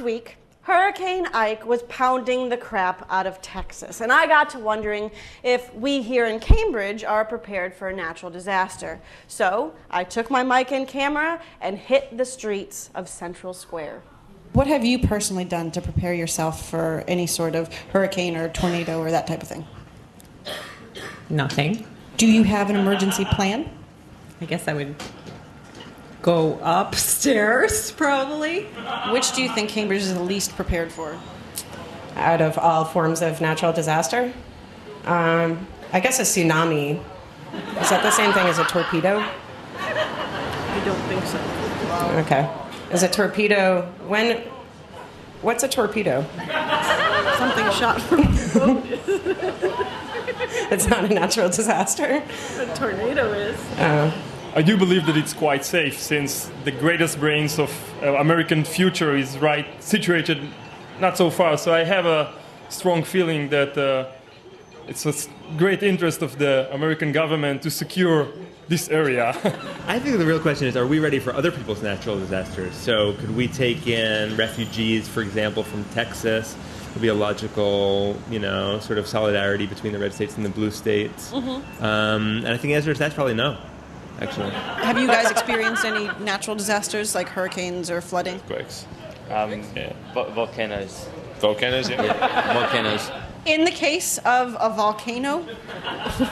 last week, Hurricane Ike was pounding the crap out of Texas, and I got to wondering if we here in Cambridge are prepared for a natural disaster. So I took my mic and camera and hit the streets of Central Square. What have you personally done to prepare yourself for any sort of hurricane or tornado or that type of thing? Nothing. Do you have an emergency plan? I guess I would go upstairs, probably. Which do you think Cambridge is the least prepared for? Out of all forms of natural disaster? I guess a tsunami. Is that the same thing as a torpedo? I don't think so. Okay. Is a torpedo, what's a torpedo? Something shot from a boat. It's not a natural disaster? A tornado is. I do believe that it's quite safe, since the greatest brains of American future is situated not so far. So I have a strong feeling that it's a great interest of the American government to secure this area. I think the real question is, are we ready for other people's natural disasters? So could we take in refugees, for example, from Texas? Would be a logical, sort of solidarity between the red states and the blue states. Mm-hmm. And I think the answer is that's probably no, actually. Have you guys experienced any natural disasters like hurricanes or flooding? Quakes. Volcanoes. Volcanoes, yeah. Volcanoes. In the case of a volcano,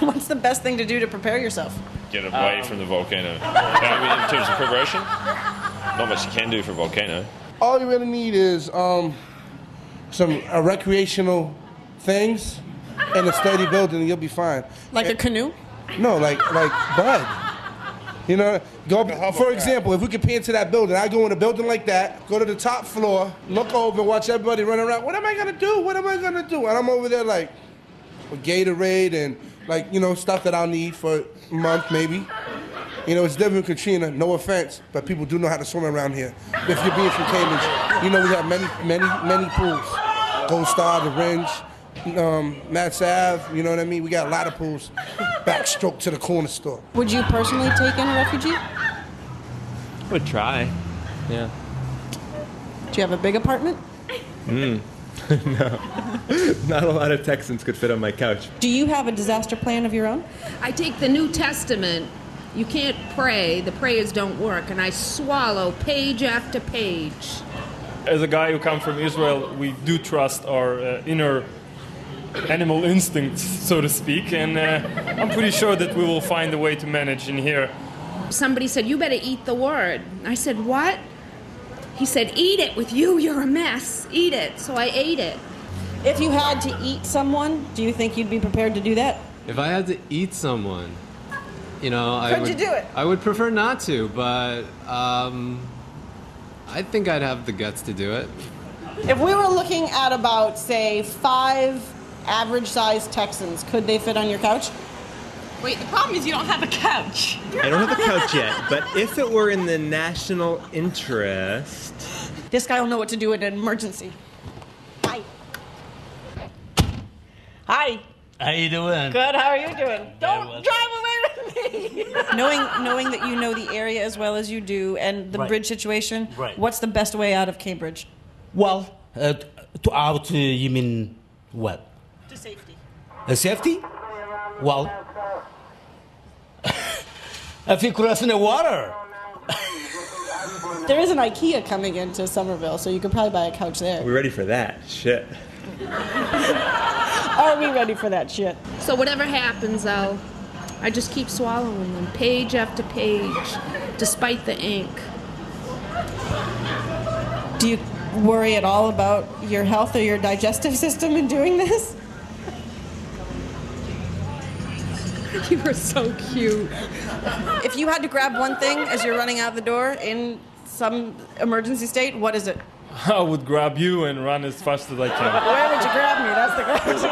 what's the best thing to do to prepare yourself? Get away from the volcano. I mean, in terms of preparation, not much you can do for a volcano. All you really need is some recreational things and a sturdy building, and you'll be fine. Like a canoe? No, like Bud. For example, if we compare it to that building, I go in a building like that, go to the top floor, look over, watch everybody run around. What am I gonna do? What am I gonna do? And I'm over there like with Gatorade and stuff that I'll need for a month maybe. It's different with Katrina, no offense, but people do know how to swim around here. If you're being from Cambridge, we have many pools. Gold Star, the Ringe, Matt's Ave, you know what I mean? We got a lot of pools. Backstroke to the corner store. Would you personally take in a refugee? Would try, yeah. Do you have a big apartment? No. Not a lot of Texans could fit on my couch. Do you have a disaster plan of your own? I take the New Testament. You can't pray. The prayers don't work. And I swallow page after page. As a guy who comes from Israel, we do trust our inner animal instincts, so to speak. And I'm pretty sure that we will find a way to manage in here. Somebody said, "You better eat the word." I said, "What?" He said, "Eat it. With you, you're a mess. Eat it." So I ate it. If you had to eat someone, do you think you'd be prepared to do that? If I had to eat someone, Could you do it? I would prefer not to, but I think I'd have the guts to do it. If we were looking at about, say, 5 average-sized Texans, could they fit on your couch? Wait, the problem is you don't have a couch. I don't have a couch yet, but if it were in the national interest... This guy will know what to do in an emergency. Hi. Hi. How you doing? Good, how are you doing? Don't well. drive away with me! Knowing that you know the area as well as you do and the Right. bridge situation, Right. what's the best way out of Cambridge? Well, to out, you mean what? To safety. Safety? Well, if you cross in the water. There is an IKEA coming into Somerville, so you could probably buy a couch there. We're ready for that. Shit. Are we ready for that shit? So whatever happens, I just keep swallowing them, page after page, despite the ink. Do you worry at all about your health or your digestive system in doing this? You are so cute. If you had to grab one thing as you're running out the door in some emergency state, what is it? I would grab you and run as fast as I can. Where would you grab me? That's the question.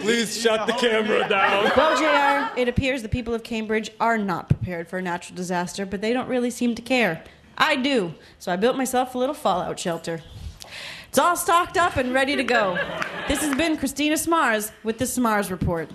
Please shut the camera down. Well, JR, it appears the people of Cambridge are not prepared for a natural disaster, but they don't really seem to care. I do, so I built myself a little fallout shelter. It's all stocked up and ready to go. This has been Kristina Smarz with the Smarz Report.